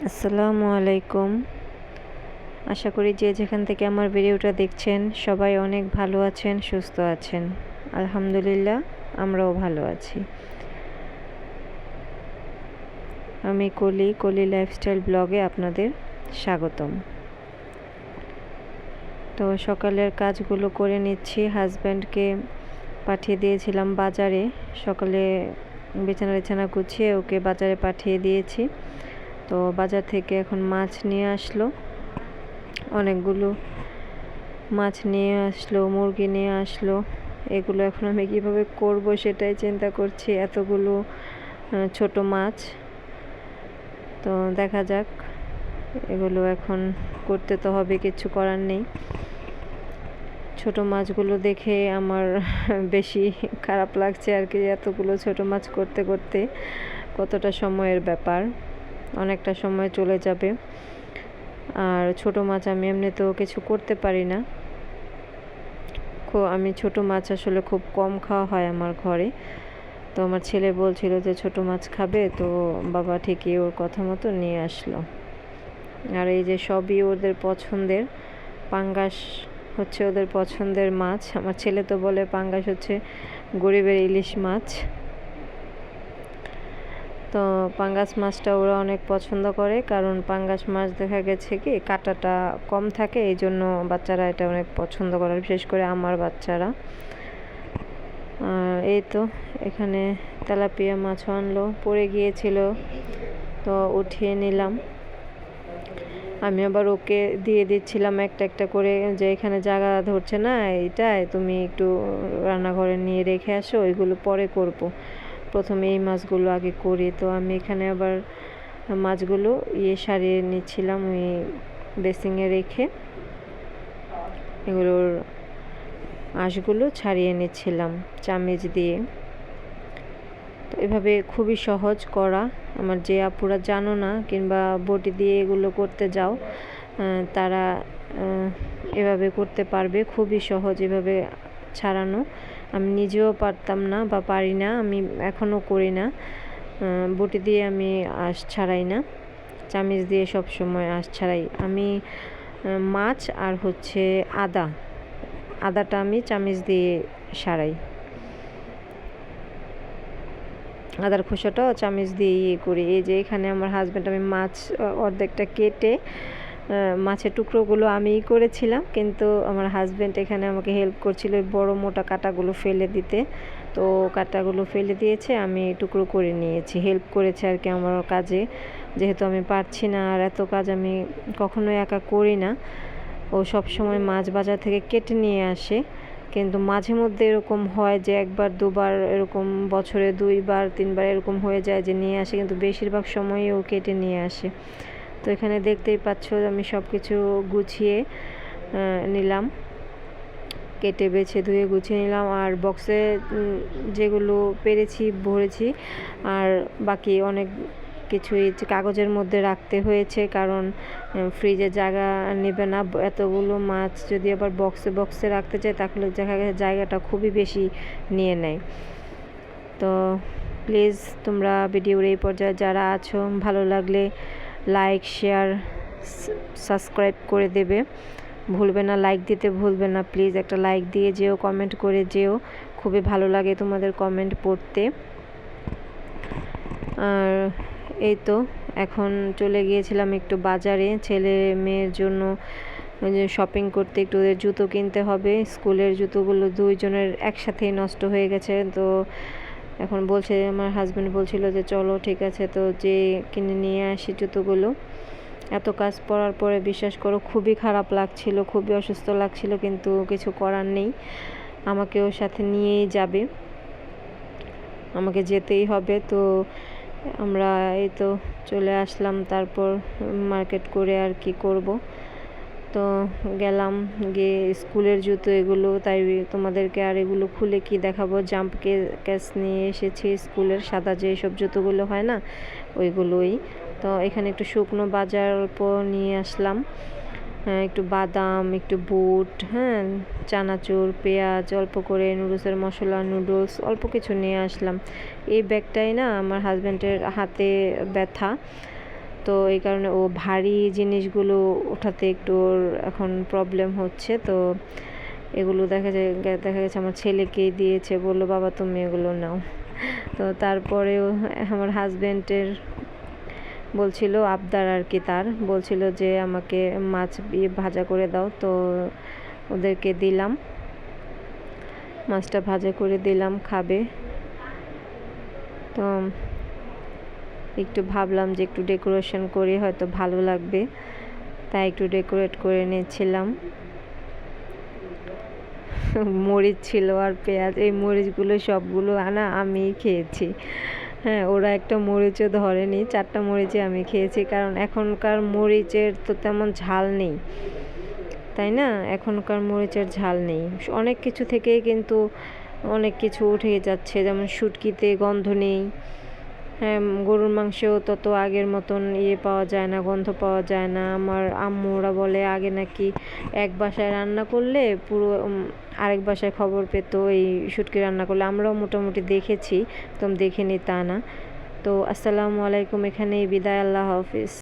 আসসালামু আলাইকুম। আশা করি যে যেখান থেকে আমার ভিডিওটা দেখছেন সবাই অনেক ভালো আছেন, সুস্থ আছেন। আলহামদুলিল্লাহ, আমরাও ভালো আছি। আমি কলি লাইফস্টাইল ব্লগে আপনাদের স্বাগতম। তো সকালের কাজগুলো করে নিচ্ছি। হাজব্যান্ডকে পাঠিয়ে দিয়েছিলাম বাজারে। সকালে বিছানা গুছিয়ে ওকে বাজারে পাঠিয়ে দিয়েছি। তো বাজার থেকে এখন মাছ নিয়ে আসলো, অনেকগুলো মাছ নিয়ে আসলো, মুরগি নিয়ে আসলো। এগুলো এখন আমি কীভাবে করব সেটাই চিন্তা করছি, এতগুলো ছোট মাছ। তো দেখা যাক, এগুলো এখন করতে তো হবে, কিছু করার নেই। ছোট মাছগুলো দেখে আমার বেশি খারাপ লাগছে আর কি। এতগুলো ছোট মাছ করতে করতে কতটা সময়ের ব্যাপার, অনেকটা সময় চলে যাবে। আর ছোট মাছ আমি এমনিতেও কিছু করতে পারি না। আমি ছোট মাছ আসলে খুব কম খাওয়া হয় আমার ঘরে। তো আমার ছেলে বলছিল যে ছোট মাছ খাবে, তো বাবা ঠিকই ওর কথা মতো নিয়ে আসলো। আর এই যে সবই ওদের পছন্দের। পাঙ্গাস হচ্ছে ওদের পছন্দের মাছ। আমার ছেলে তো বলে পাঙ্গাস হচ্ছে গরিবের ইলিশ মাছ। তো পাঙ্গাস মাছটা ওরা অনেক পছন্দ করে, কারণ পাঙ্গাস মাছ দেখা গেছে কি কাঁটাটা কম থাকে, এই জন্য বাচ্চারা এটা অনেক পছন্দ করে, বিশেষ করে আমার বাচ্চারা। এই তো এখানে তেলাপিয়া মাছ আনলো, পড়ে গিয়েছিল, তো উঠিয়ে নিলাম। আমি আবার ওকে দিয়ে দিচ্ছিলাম একটা একটা করে, যে এখানে জায়গা ধরছে না এইটাই, তুমি একটু রান্নাঘরে নিয়ে রেখে আসো, ওইগুলো পরে করব, প্রথমে এই মাছগুলো আগে করি। তো আমি এখানে আবার মাছগুলো সারিয়ে নিচ্ছিলাম ওই বেসিংয়ে রেখে, এগুলোর আঁশগুলো ছাড়িয়ে নিচ্ছিলাম চামিচ দিয়ে। তো এভাবে খুবই সহজ করা। আমার যে আপুরা জানো না কিংবা বটি দিয়ে এগুলো করতে যাও, তারা এভাবে করতে পারবে, খুবই সহজ এভাবে ছাড়ানো। আমি নিজেও পারতাম না বা পারি না, আমি এখনও করি না। বটি দিয়ে আমি আঁশ ছাড়াই না, চামিচ দিয়ে সব সময় আঁশ ছাড়াই। আমি মাছ আর হচ্ছে আদাটা আমি চামিচ দিয়ে সারাই, আদার খোসাটাও চামিচ দিয়ে করি। এই যে এখানে আমার হাজব্যান্ড, আমি মাছ অর্ধেকটা কেটে মাছের টুকরোগুলো আমিই করেছিলাম, কিন্তু আমার হাজব্যান্ড এখানে আমাকে হেল্প করছিল ওই বড় মোটা কাঁটাগুলো ফেলে দিতে। তো কাঁটাগুলো ফেলে দিয়েছে, আমি টুকরো করে নিয়েছি, হেল্প করেছে আর কি আমার কাজে, যেহেতু আমি পারছি না। আর এত কাজ আমি কখনোই একা করি না। ও সব সময় মাছ বাজার থেকে কেটে নিয়ে আসে, কিন্তু মাঝে মধ্যে এরকম হয় যে একবার দুবার, এরকম বছরে 2বার 3বার এরকম হয়ে যায় যে নিয়ে আসে, কিন্তু বেশিরভাগ সময়ই ও কেটে নিয়ে আসে। তো এখানে দেখতেই পাচ্ছ আমি সব কিছু গুছিয়ে নিলাম, কেটে বেছে ধুয়ে গুছিয়ে নিলাম। আর বক্সে যেগুলো পেরেছি ভরেছি, আর বাকি অনেক কিছুই কাগজের মধ্যে রাখতে হয়েছে, কারণ ফ্রিজে জায়গা নেবে না। এতগুলো মাছ যদি আবার বক্সে রাখতে চাই, তাহলে জায়গাটা খুবই বেশি নিয়ে নেয়। তো প্লিজ তোমরা ভিডিওর এই পর্যায়ে যারা আছো, ভালো লাগলে লাইক, শেয়ার, সাবস্ক্রাইব করে দেবে, ভুলবে না, লাইক দিতে ভুলবে না। প্লিজ একটা লাইক দিয়ে যেও, কমেন্ট করে যেও, খুবই ভালো লাগে তোমাদের কমেন্ট পড়তে। আর এই তো এখন চলে গিয়েছিলাম একটু বাজারে, ছেলে মেয়ের জন্য শপিং করতে, একটু ওদের জুতো কিনতে হবে। স্কুলের জুতোগুলো দুইজনের একসাথেই নষ্ট হয়ে গেছে। তো এখন বলছে, আমার হাজব্যান্ড বলছিল যে চলো ঠিক আছে, তো যে কিনে নিয়ে আসি জুতোগুলো। এত কাজ পরার পরে বিশ্বাস করো খুবই খারাপ লাগছিল, খুবই অসুস্থ লাগছিল, কিন্তু কিছু করার নেই, আমাকে ওর সাথে নিয়েই যাবে, আমাকে যেতেই হবে। তো আমরা এই তো চলে আসলাম, তারপর মার্কেট করে আর কি করব। তো গেলাম, গিয়ে স্কুলের জুতো এগুলো, তাই তোমাদেরকে আর এগুলো খুলে কি দেখাবো। জাম্প ক্যাচ নিয়ে এসেছি স্কুলের, সাদা যে সব জুতোগুলো হয় না ওইগুলোই। তো এখানে একটু শুকনো বাজার অল্প নিয়ে আসলাম, একটু বাদাম, একটু বুট, চানাচুর, পেঁয়াজ, অল্প করে নুডলসের মশলা, নুডলস অল্প কিছু নিয়ে আসলাম। এই ব্যাগটাই না আমার হাজব্যান্ডের হাতে ব্যথা, তো এই কারণে ও ভারী জিনিসগুলো ওঠাতে একটু ওর এখন প্রবলেম হচ্ছে। তো এগুলো দেখা গেছে আমার ছেলেকেই দিয়েছে, বললো বাবা তুমি এগুলো নাও। তো তারপরেও আমার হাজব্যান্ডের বলছিল আবদার আর কি, তার বলছিল যে আমাকে মাছ ভাজা করে দাও। তো ওদেরকে দিলাম, মাছটা ভাজা করে দিলাম, খাবে। তো একটু ভাবলাম যে একটু ডেকোরেশন করি, হয়তো ভালো লাগবে, তাই একটু ডেকোরেট করে নিয়েছিলাম। মরিচ ছিল আর পেঁয়াজ, এই মরিচগুলো সবগুলো আমিই খেয়েছি। হ্যাঁ, ওরা একটা মরিচও ধরেনি, 4টা মরিচই আমি খেয়েছি, কারণ এখনকার মরিচের তো তেমন ঝাল নেই, তাই না? এখনকার মরিচের ঝাল নেই, অনেক কিছু থেকেই কিন্তু অনেক কিছু উঠে যাচ্ছে, যেমন শুটকিতে গন্ধ নেই। হ্যাঁ, গরুর মাংসেও তত আগের মতন পাওয়া যায় না, গন্ধ পাওয়া যায় না। আমার আম্মুরা বলে আগে নাকি এক বাসায় রান্না করলে পুরো আরেক বাসায় খবর পেত এই শুটকি রান্না করলে। আমরাও মোটামুটি দেখেছি, তো দেখিনি তা না। তো আসসালামু আলাইকুম, এখানেই বিদায়, আল্লাহ হাফিজ।